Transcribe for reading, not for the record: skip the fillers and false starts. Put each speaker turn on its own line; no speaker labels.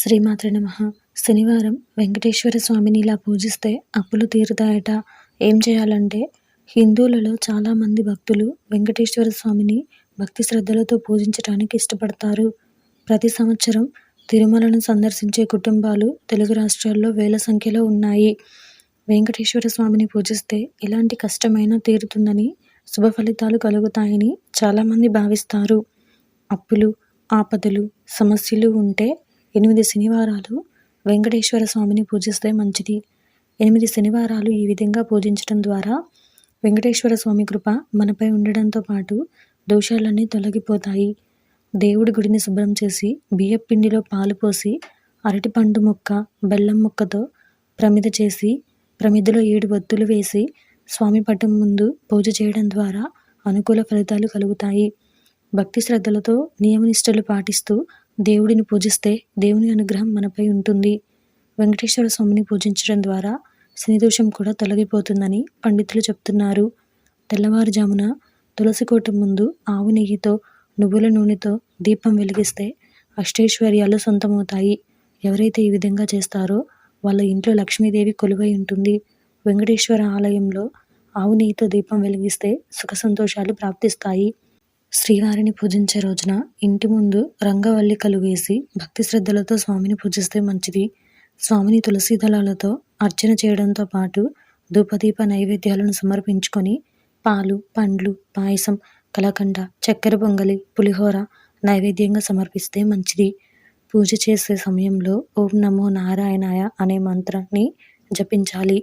శ్రీమాత్రే నమః. శనివారం వెంకటేశ్వర స్వామిని ఇలా పూజిస్తే అప్పులు తీరుతాయట. ఏం చేయాలంటే, హిందువులలో చాలామంది భక్తులు వెంకటేశ్వర స్వామిని భక్తి శ్రద్ధలతో పూజించటానికి ఇష్టపడతారు. ప్రతి సంవత్సరం తిరుమలను సందర్శించే కుటుంబాలు తెలుగు రాష్ట్రాల్లో వేల సంఖ్యలో ఉన్నాయి. వెంకటేశ్వర స్వామిని పూజిస్తే ఎలాంటి కష్టమైనా తీరుతుందని, శుభ ఫలితాలు కలుగుతాయని చాలామంది భావిస్తారు. అప్పులు, ఆపదలు, సమస్యలు ఉంటే 8 శనివారాలు వెంకటేశ్వర స్వామిని పూజిస్తే మంచిది. 8 శనివారాలు ఈ విధంగా పూజించడం ద్వారా వెంకటేశ్వర స్వామి కృప మనపై ఉండడంతో పాటు దోషాలన్నీ తొలగిపోతాయి. దేవుడి గుడిని శుభ్రం చేసి బియ్యపు పిండిలో పాలు పోసి అరటిపండు ముక్క, బెల్లం ముక్కతో ప్రమిద చేసి ప్రమిదలో 7 ఒత్తులు వేసి స్వామి పటం ముందు పూజ చేయడం ద్వారా అనుకూల ఫలితాలు కలుగుతాయి. భక్తి శ్రద్ధలతో నియమనిష్టలు పాటిస్తూ దేవుడిని పూజిస్తే దేవుని అనుగ్రహం మనపై ఉంటుంది. వెంకటేశ్వర స్వామిని పూజించడం ద్వారా శనిదోషం కూడా తొలగిపోతుందని పండితులు చెప్తున్నారు. తెల్లవారుజామున తులసి కోట ముందు ఆవు నెయ్యితో, నువ్వుల నూనెతో దీపం వెలిగిస్తే అష్టైశ్వర్యాలు సొంతమవుతాయి. ఎవరైతే ఈ విధంగా చేస్తారో వాళ్ళ ఇంట్లో లక్ష్మీదేవి కొలువై ఉంటుంది. వెంకటేశ్వర ఆలయంలో ఆవు నెయ్యితో దీపం వెలిగిస్తే సుఖ సంతోషాలు ప్రాప్తిస్తాయి. శ్రీవారిని పూజించే రోజున ఇంటి ముందు రంగవల్లికలు వేసి భక్తి శ్రద్ధలతో స్వామిని పూజిస్తే మంచిది. స్వామిని తులసి దళాలతో అర్చన చేయడంతో పాటు ధూపదీప నైవేద్యాలను సమర్పించుకొని పాలు, పండ్లు, పాయసం, కలకండ, చక్కెర పొంగలి, పులిహోర నైవేద్యంగా సమర్పిస్తే మంచిది. పూజ చేసే సమయంలో ఓం నమో నారాయణాయ అనే మంత్రాన్ని జపించాలి.